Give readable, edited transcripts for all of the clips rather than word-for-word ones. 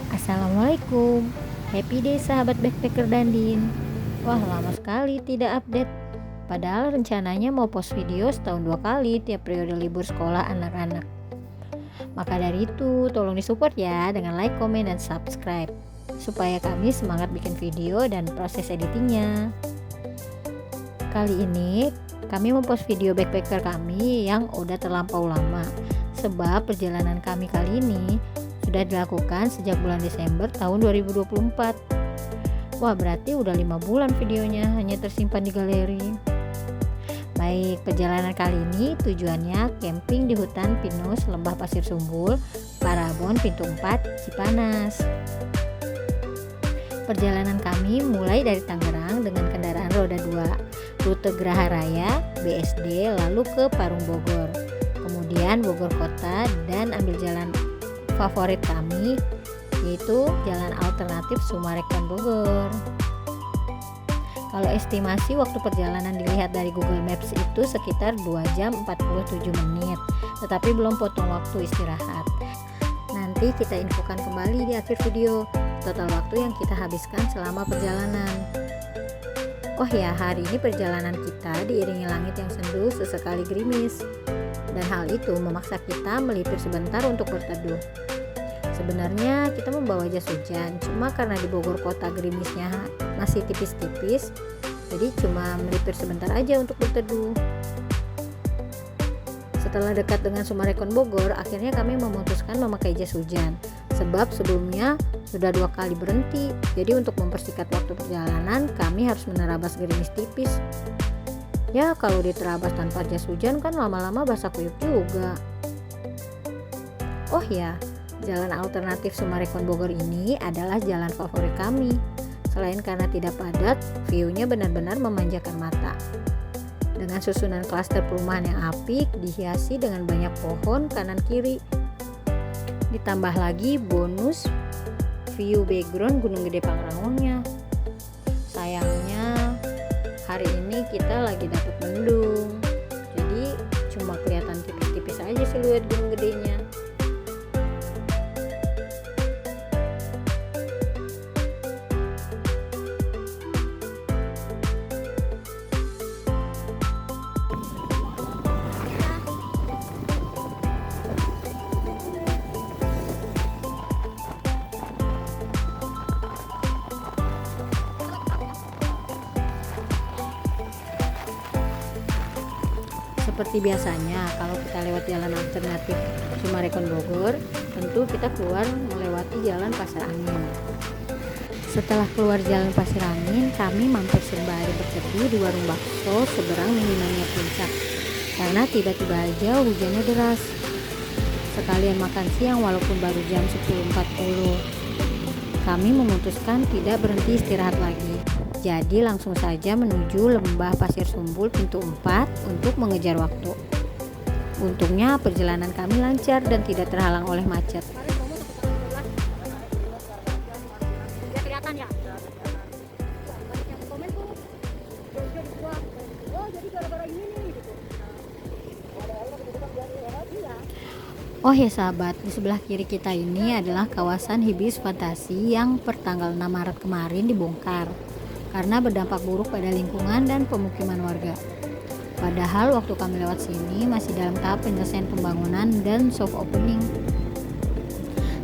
Assalamualaikum. Happy day sahabat backpacker Dandin. Wah, lama sekali tidak update. Padahal rencananya mau post video setahun 2 kali tiap periode libur sekolah anak-anak. Maka dari itu, tolong disupport ya dengan like, komen, dan subscribe supaya kami semangat bikin video dan proses editingnya. Kali ini kami mempost video backpacker kami yang udah terlampau lama, sebab perjalanan kami kali ini sudah dilakukan sejak bulan Desember tahun 2024. Wah, berarti udah 5 bulan videonya hanya tersimpan di galeri. Baik, perjalanan kali ini tujuannya camping di hutan pinus Lembah Pasir Sumbul, Parabon, Pintu 4, Cipanas. Perjalanan kami mulai dari Tangerang dengan kendaraan roda 2, rute Geraha Raya, BSD, lalu ke Parung Bogor, kemudian Bogor Kota, dan ambil jalan favorit kami yaitu jalan alternatif Sumarekon Bogor. Kalau estimasi waktu perjalanan dilihat dari Google Maps itu sekitar 2 jam 47 menit, tetapi belum potong waktu istirahat. Nanti kita infokan kembali di akhir video total waktu yang kita habiskan selama perjalanan. Oh ya, hari ini perjalanan kita diiringi langit yang sendu sesekali gerimis, dan hal itu memaksa kita melipir sebentar untuk berteduh. Sebenarnya kita membawa jas hujan, cuma karena di Bogor Kota gerimisnya masih tipis-tipis, jadi cuma melipir sebentar aja untuk berteduh. Setelah dekat dengan Sumarekon Bogor, akhirnya kami memutuskan memakai jas hujan, sebab sebelumnya sudah 2 kali berhenti. Jadi untuk mempersingkat waktu perjalanan, kami harus menerabas gerimis tipis. Ya, kalau diterabas tanpa jas hujan kan lama-lama basah kuyup juga. Oh ya, jalan alternatif Sumarekon Bogor ini adalah jalan favorit kami. Selain karena tidak padat, view-nya benar-benar memanjakan mata. Dengan susunan klaster perumahan yang apik, dihiasi dengan banyak pohon kanan kiri. Ditambah lagi bonus view background Gunung Gede Pangrangonya. Sayangnya hari ini kita lagi dapat mendung, jadi cuma kelihatan tipis-tipis aja siluet gunung gedenya. Seperti biasanya, kalau kita lewat jalan alternatif Sumarekon Bogor, tentu kita keluar melewati jalan Pasir Angin. Setelah keluar jalan Pasir Angin, kami mampir sembari berteduh di warung bakso seberang Minimania Puncak, karena tiba-tiba aja hujannya deras. Sekalian makan siang walaupun baru jam 10.40. Kami memutuskan tidak berhenti istirahat lagi. Jadi langsung saja menuju Lembah Pasir Sumbul Pintu 4 untuk mengejar waktu. Untungnya perjalanan kami lancar dan tidak terhalang oleh macet. Oh ya sahabat, di sebelah kiri kita ini adalah kawasan Hibis Fantasi yang pertanggal 6 Maret kemarin dibongkar karena berdampak buruk pada lingkungan dan pemukiman warga. Padahal waktu kami lewat sini masih dalam tahap penyelesaian pembangunan dan soft opening.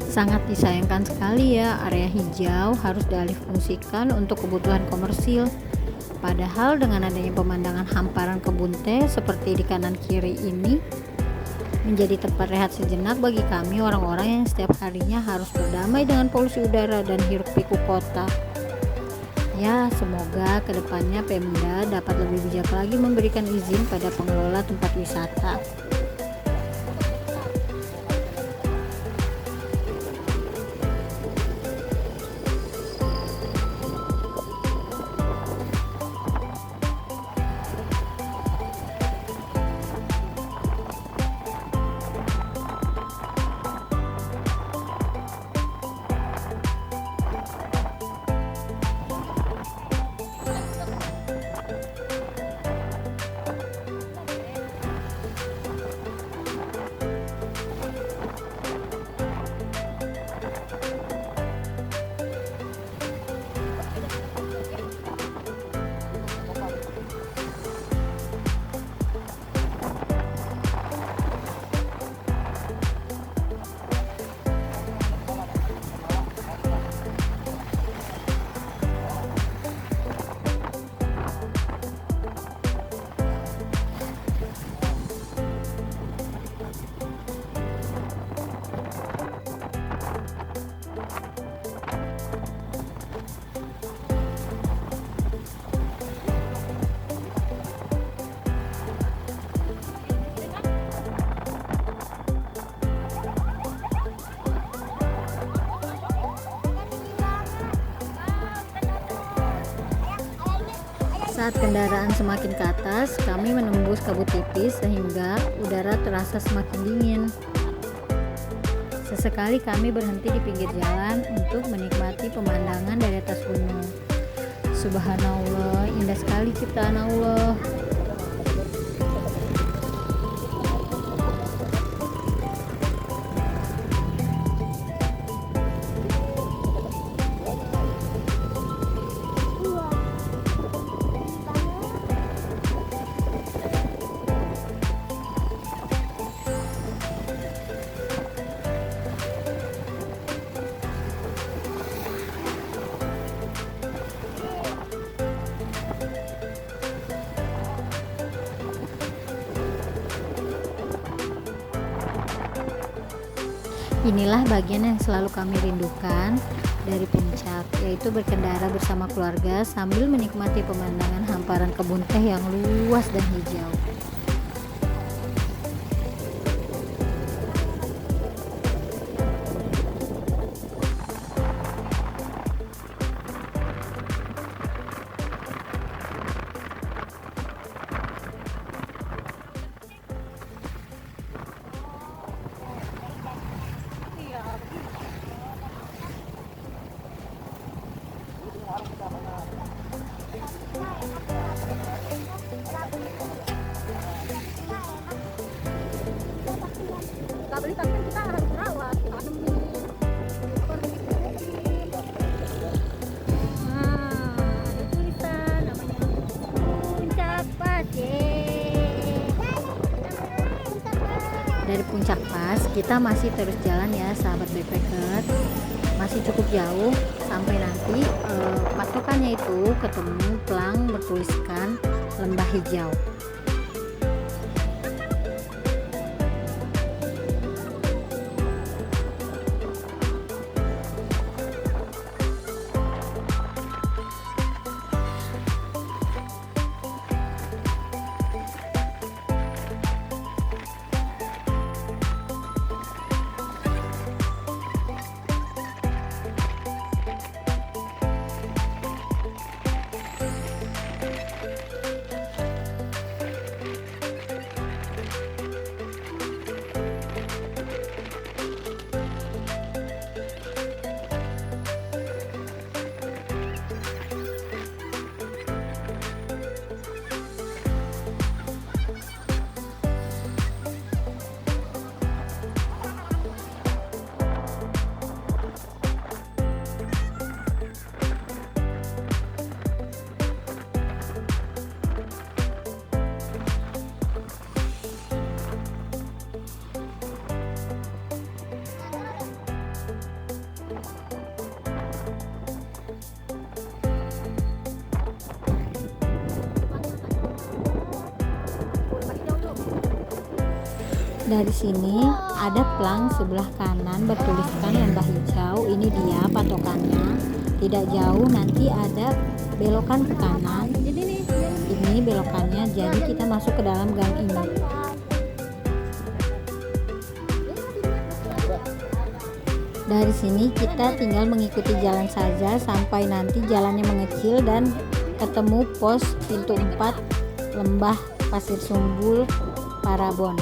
Sangat disayangkan sekali ya, area hijau harus dialihfungsikan untuk kebutuhan komersil. Padahal dengan adanya pemandangan hamparan kebun teh seperti di kanan kiri ini, menjadi tempat rehat sejenak bagi kami orang-orang yang setiap harinya harus berdamai dengan polusi udara dan hiruk-pikuk kota. Ya, semoga kedepannya Pemda dapat lebih bijak lagi memberikan izin pada pengelola tempat wisata. Saat kendaraan semakin ke atas, kami menembus kabut tipis sehingga udara terasa semakin dingin. Sesekali kami berhenti di pinggir jalan untuk menikmati pemandangan dari atas gunung. Subhanallah, indah sekali ciptaan Allah. Inilah bagian yang selalu kami rindukan dari puncak, yaitu berkendara bersama keluarga sambil menikmati pemandangan hamparan kebun teh yang luas dan hijau. Tapi kan kita harus rawat, tanemin. Ada tulisan namanya Puncak Pas. Dari Puncak Pas kita masih terus jalan ya sahabat backpacker. Masih cukup jauh sampai nanti patokannya itu ketemu pelang bertuliskan Lembah Hijau. Dari sini ada pelang sebelah kanan bertuliskan Lembah Hijau. Ini dia patokannya. Tidak jauh nanti ada belokan ke kanan. Ini belokannya, jadi kita masuk ke dalam gang ini. Dari sini kita tinggal mengikuti jalan saja sampai nanti jalannya mengecil dan ketemu pos pintu 4 Lembah Pasir Sumbul Parabon.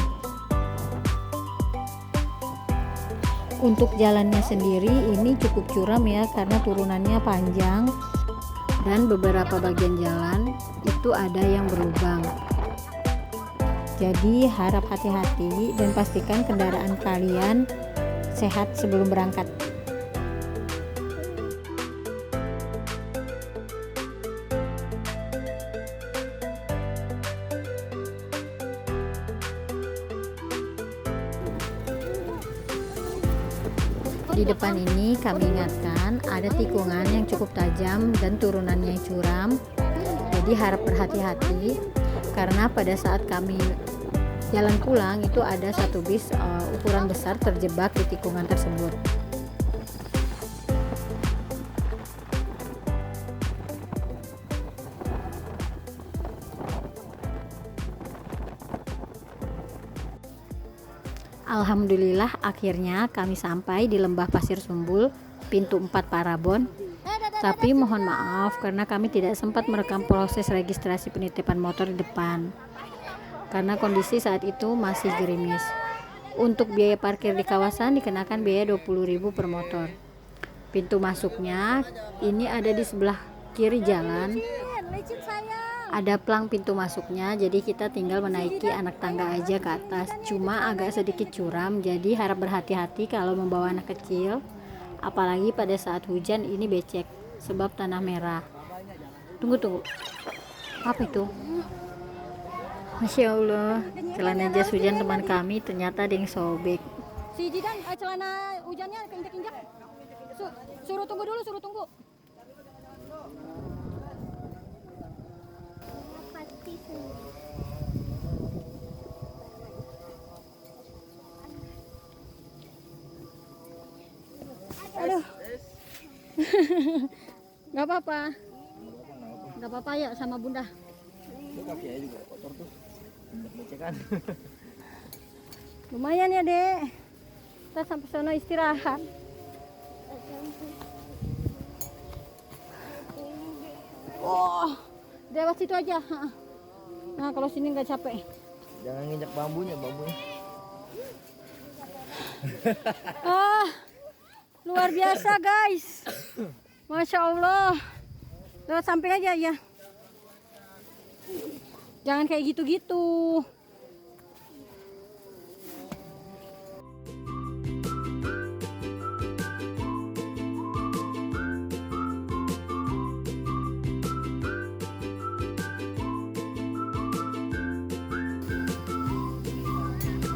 Untuk jalannya sendiri ini cukup curam ya, karena turunannya panjang dan beberapa bagian jalan itu ada yang berlubang. Jadi harap hati-hati dan pastikan kendaraan kalian sehat sebelum berangkat. Di depan ini kami ingatkan ada tikungan yang cukup tajam dan turunannya curam. Jadi harap berhati-hati karena pada saat kami jalan pulang itu ada satu bis ukuran besar terjebak di tikungan tersebut. Alhamdulillah akhirnya kami sampai di Lembah Pasir Sumbul pintu 4 Parabon. Tapi mohon maaf karena kami tidak sempat merekam proses registrasi penitipan motor di depan karena kondisi saat itu masih gerimis. Untuk biaya parkir di kawasan dikenakan biaya 20.000 per motor. Pintu masuknya ini ada di sebelah kiri jalan. Ada plang pintu masuknya, jadi kita tinggal menaiki anak tangga aja ke atas. Cuma agak sedikit curam, jadi harap berhati-hati kalau membawa anak kecil. Apalagi pada saat hujan ini becek, sebab tanah merah. Tunggu. Apa itu? Masya Allah, celana jas hujan teman kami ternyata ada yang sobek. Si Jidan celana hujannya keinjak-injak. Suruh tunggu dulu, suruh tunggu. Aduh. Gak apa-apa ya sama bunda. Kaki aja juga kotor tuh. Becekan. Lumayan ya, Dek. Kita sampai sana istirahat. Oh, lewat situ aja. Nah, kalau sini nggak capek. Jangan nginjak bambunya. Luar biasa, guys. Masya Allah. Lewat samping aja ya. Jangan kayak gitu-gitu.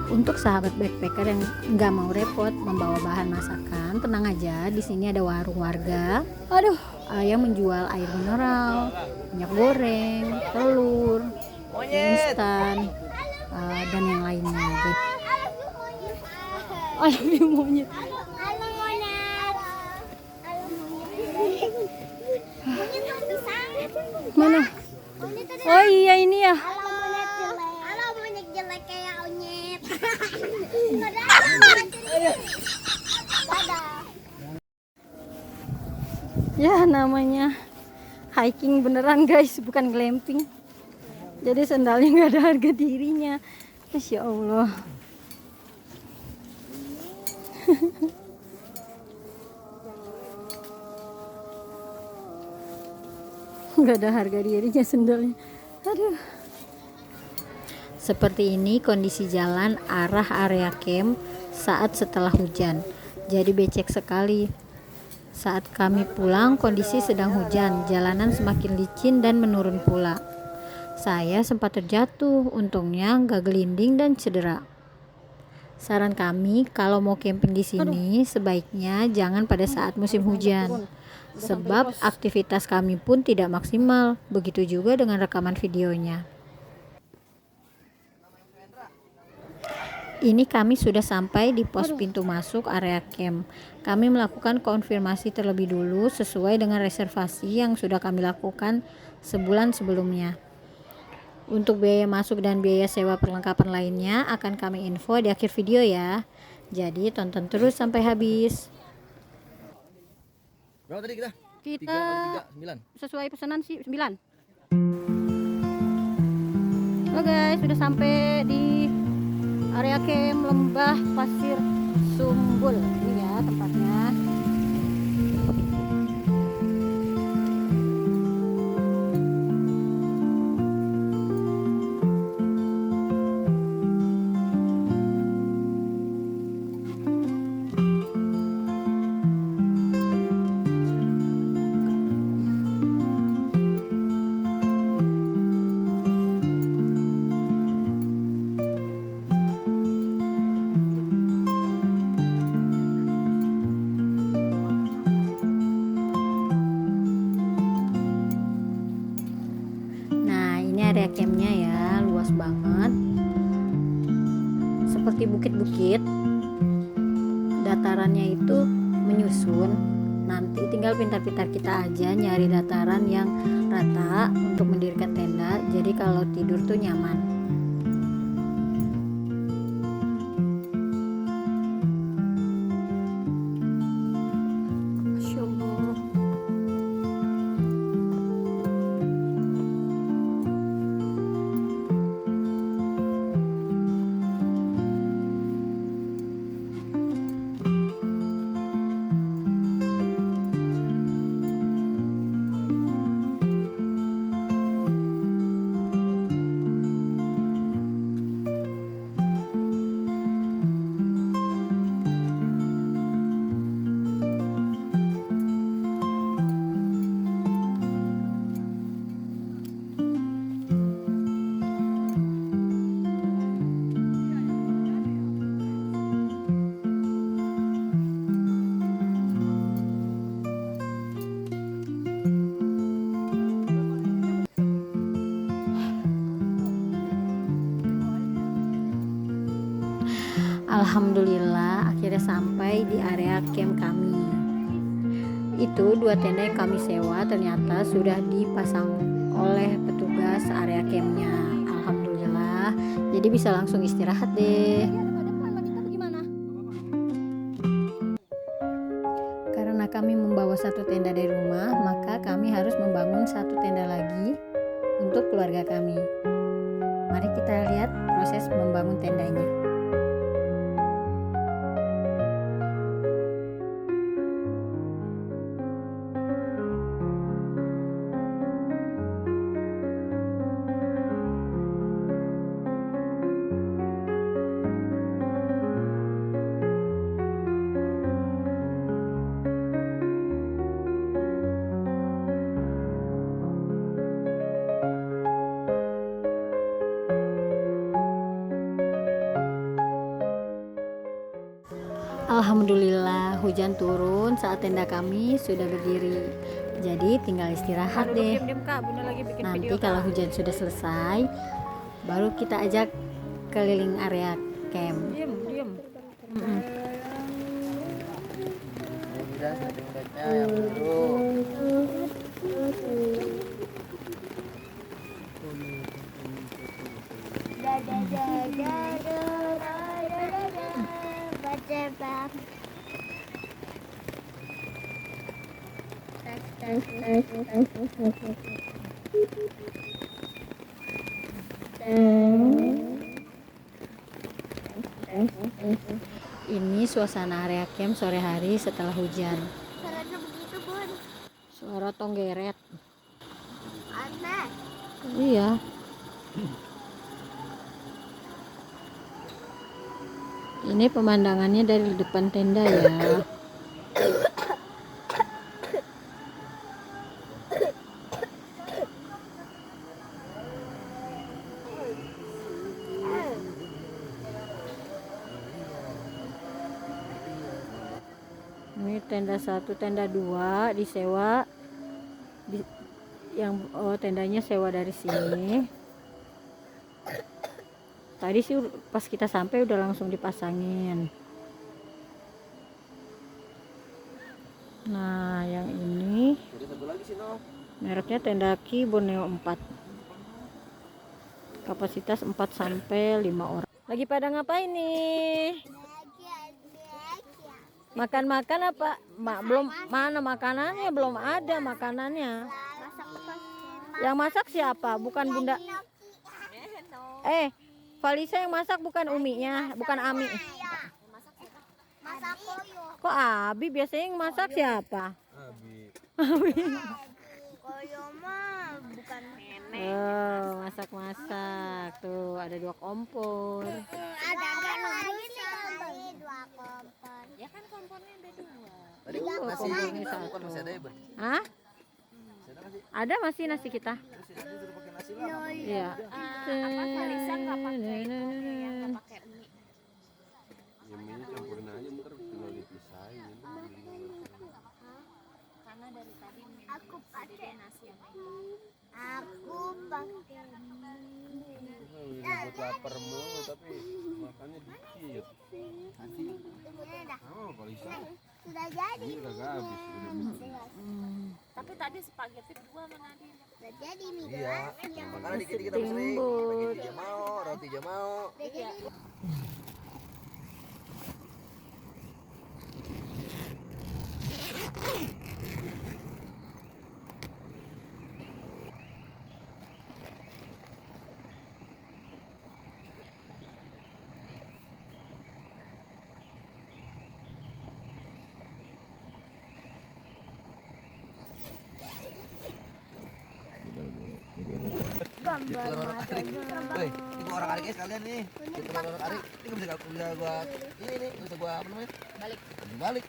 Untuk sahabat backpacker yang nggak mau repot membawa bahan masakan, tenang aja, di sini ada warung warga. Yang menjual air mineral, minyak goreng, telur, instan, dan yang lainnya. Alam monyet. Mana? Oh iya ini ya. Monyet jelek kayak onyet. Ya namanya hiking beneran guys, bukan glamping. Jadi sendalnya nggak ada harga dirinya. Masya Allah. Nggak ada harga dirinya sendalnya. Aduh. Seperti ini kondisi jalan arah area camp saat setelah hujan. Jadi becek sekali. Saat kami pulang kondisi sedang hujan, jalanan semakin licin dan menurun pula. Saya sempat terjatuh, untungnya nggak gelinding dan cedera. Saran kami kalau mau camping di sini sebaiknya jangan pada saat musim hujan. Sebab aktivitas kami pun tidak maksimal, begitu juga dengan rekaman videonya. Ini kami sudah sampai di pos pintu masuk area camp. Kami melakukan konfirmasi terlebih dulu sesuai dengan reservasi yang sudah kami lakukan sebulan sebelumnya. Untuk biaya masuk dan biaya sewa perlengkapan lainnya akan kami info di akhir video ya. Jadi tonton terus sampai habis. Berapa tadi kita? Kita 3 kali 3, 9. sesuai pesanan sih 9. Oke guys, sudah sampai di area camp Lembah Pasir Sumbul. Ini ya tempatnya. Area campnya ya luas banget, seperti bukit-bukit, datarannya itu menyusun. Nanti tinggal pintar-pintar kita aja nyari dataran yang rata untuk mendirikan tenda, jadi kalau tidur tuh nyaman. Alhamdulillah akhirnya sampai di area camp kami. Itu 2 tenda yang kami sewa ternyata sudah dipasang oleh petugas area campnya. Alhamdulillah, jadi bisa langsung istirahat deh. Karena kami membawa 1 tenda dari rumah, maka kami harus membangun 1 tenda lagi untuk keluarga kami. Mari kita lihat proses membangun tendanya. Alhamdulillah hujan turun saat tenda kami sudah berdiri. Jadi tinggal istirahat deh. Nanti kalau hujan sudah selesai, baru kita ajak keliling area camp. Udah setting-settingnya yang dulu. Ini suasana area camp sore hari setelah hujan. Suaranya begitu, Bun. Suara tonggeret. Aneh. Iya. Ini pemandangannya dari depan tenda ya. Ini tenda 1, tenda 2 disewa tendanya sewa dari sini. Tadi sih pas kita sampai udah langsung dipasangin. Nah, yang ini Jadi satu lagi sih, no. mereknya tenda Ki Borneo 4. Kapasitas 4 sampai 5 orang. Lagi pada ngapain nih? Makan-makan apa? Belum, mana makanannya? Belum ada makanannya. Yang masak siapa? Bukan Bunda. Valisa yang masak bukan Uminya, bukan Ami. Masak koyo. Kok Abi? Biasanya yang masak siapa? Koyo mah bukan nenek. Oh, masak-masak. Tuh, ada 2 kompor. Ada lagi nih 2 kompor. Ya kan kompornya ada 2. Tadi Dua nasi kompornya kita satu. bukan masih ada ya, Bun? Hah? Masih ada nasi. Ada masih nasi kita? Terus tadi suruh pakai nasi lah. Iya. Valisa nggak pakai itu ya, nggak pakai mie. Ya mie campurin aja ntar tinggal dipisahin. Karena dari tadi mie Aku pakai nasi yang itu. Aku pakai. Ini buat lapar mulu tapi makannya dikit. Ini dah Oh, Valisa. sudah jadi. Ini kagak habis. Tapi tadi spaghetti 2 mana dia? Sudah jadi mie Iya. goreng. Makanya dikit-dikit apa sering. Timbul. Spaghetti aja mau, roti aja mau. Sudah jadi. Woi, ini gua orang ariknya sekalian nih. Kita orang arik. Ini bisa gua ini nih, bisa gua apa namanya? Balik.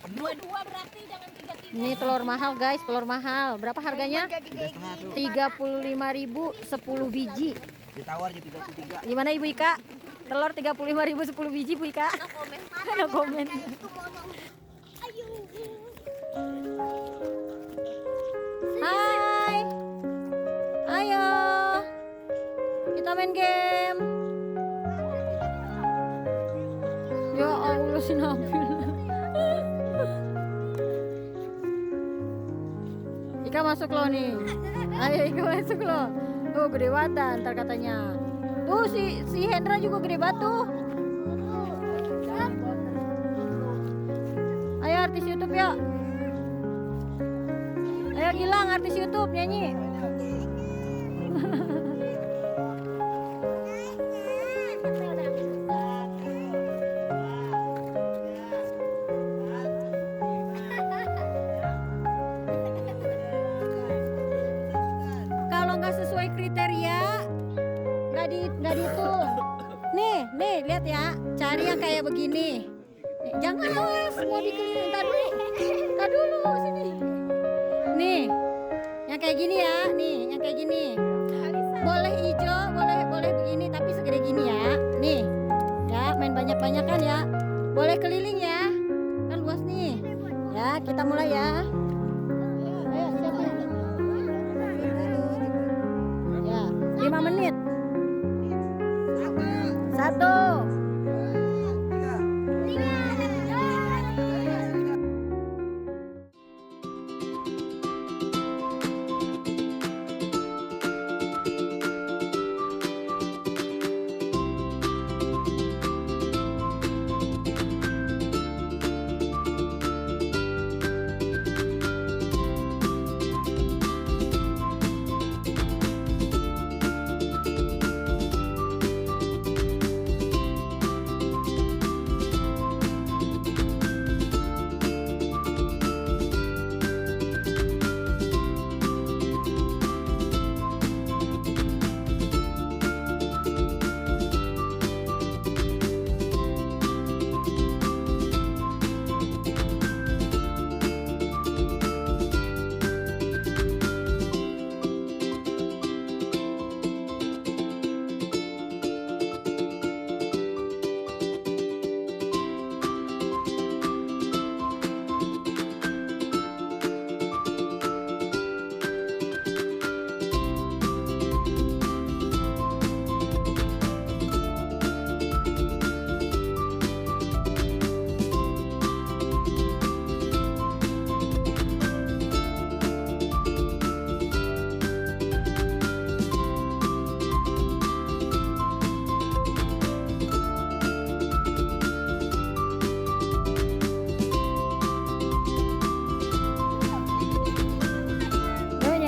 2 berarti jangan 3. Ini telur mahal guys, telur mahal. Berapa harganya? 35.000 10 biji. Ditawar jadi 33. Gimana Ibu Ika? Telur 35.000 10 biji Bu Ika? No komen. Hai. Ayo. Kita main game. Ika masuk lo nih. Ayo Ika masuk lo. Tuh gede banget ntar katanya. Tuh si Hendra juga gede banget tuh. Ayo artis YouTube yuk. Ayo Gilang artis YouTube nyanyi. Kalau nggak sesuai kriteria nggak dihitung. Nih lihat ya, cari yang kayak begini. Jangan awas, mau dikeliling. Tar dulu sini. Nih, yang kayak gini ya, nih, yang kayak gini. Boleh hijau, boleh begini, tapi segede gini ya. Nih, ya main banyak-banyakan ya. Boleh keliling ya, kan luas nih. Ya, kita mulai ya. Ayo, siapa? Ya, 5 menit. 1.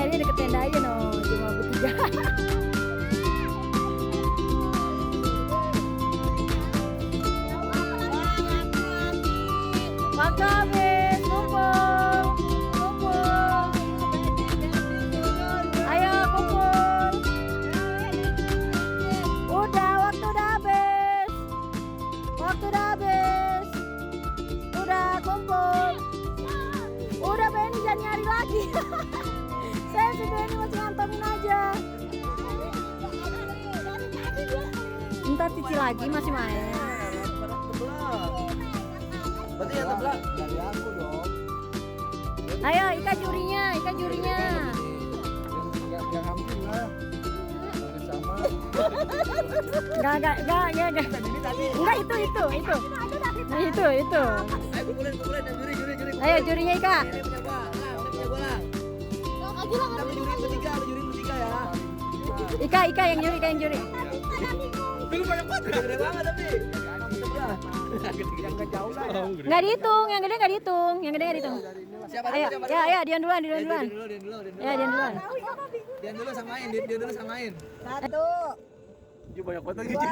Deket tenda aja no, cuma bertiga. Makasih, kumpul. Ayo kumpul. Udah, waktu udah habis. Udah kumpul. Udah Benny jangan nyari lagi. Saya si Benny masih ngantongin aja. Ntar Cici lagi masih main. Berarti yang sebelah dari aku dong. Ayo Ika jurinya. Yang hampir lah. Sama. Enggak. Enggak itu. Nah, itu. Ayo kumpulin yang juri. Ayo jurinya Ika. Ini punya gua. Punya gua lah. Kita juri bertiga ya. Ika yang juri. Bingung banyak banget. Gede banget tapi. Yang jauh lah. Enggak dihitung, yang gede enggak dihitung. Siapa Ayo, dulu? ya Dian duluan. Dian dulu. Ya Dian duluan. Dian dulu samain. 1. Ju banyak banget lagi Ju.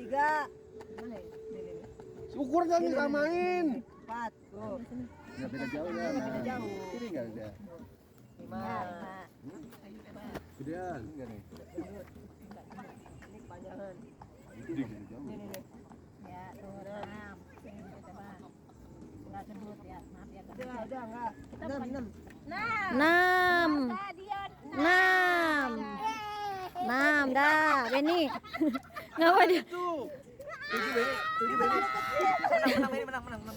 3. Ukur kan disamain. 4. Tuh. Enggak beda jauh ya. Ini enggak ada. 5. Gedean enggak nih? Ini kepanjangan. Gede jauh. Ya, tuh 6. Coba. Enggak sebut ya. Maaf ya. Udah enggak. 6. 6 dah, Benny. Ngapa dia? 7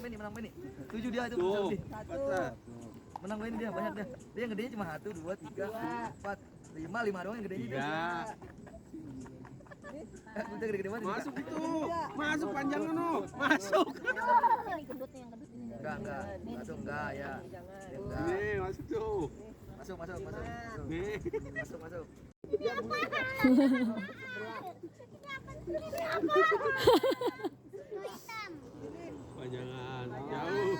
Benny. Menang Benny. 7 dia itu. 1. Menang Benny dia banyak dia. Dia yang gedenya cuma 1, 2, 3, 4, 5 doang yang gedenya dia. Udah gede-gede banget. Masuk itu. Masuk panjangnya no. Masuk. Ini gendutnya yang gendut ini. Enggak ya. Ini masuk tuh. Masuk, masuk, masuk. Nih. Masuk, masuk. Panjangan jauh.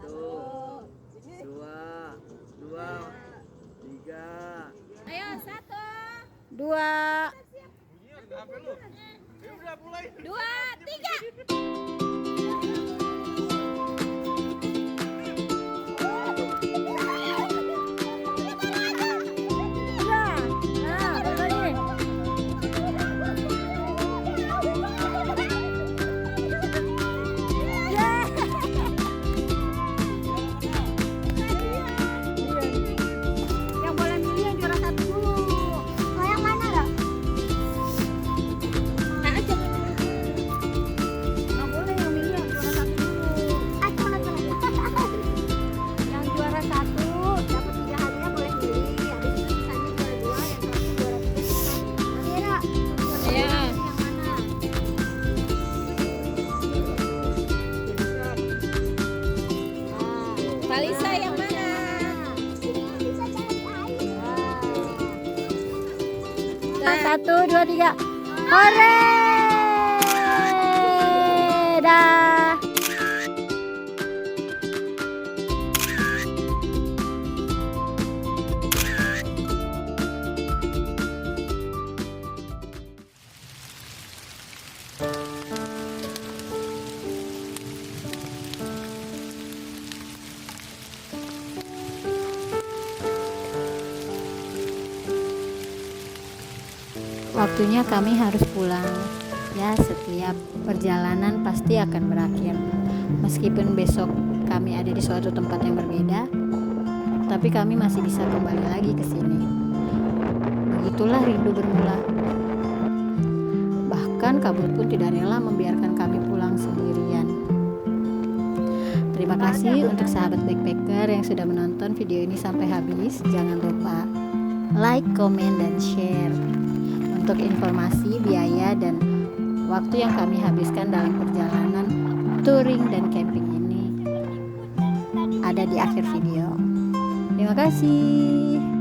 Satu, dua, dua, tiga. Ayo, 1, 2 2, 3. nah balik lagi. Yang boleh milih yang juara 1 dulu. Oh, yang mana lah? Nggak boleh yang milih yang juara 1 dulu. Aku nonton. Yang juara 1 dapat 3 hadiah boleh milih. Habis itu sisanya juara 2, yang terakhir juara 3. Mira, Ayo. Yang mana? Kalisa yang mana? bisa cari air. Nah, 1, 2, 3. Hore! Dah. Waktunya kami harus pulang. Ya, setiap perjalanan pasti akan berakhir. Meskipun besok kami ada di suatu tempat yang berbeda, tapi kami masih bisa kembali lagi ke sini. Begitulah rindu bermula. Bahkan kabut pun tidak rela membiarkan kami pulang sendirian. Terima kasih untuk sahabat backpacker yang sudah menonton video ini sampai habis. Jangan lupa like, comment, dan share. Untuk informasi, biaya, dan waktu yang kami habiskan dalam perjalanan touring dan camping ini ada di akhir video. Terima kasih.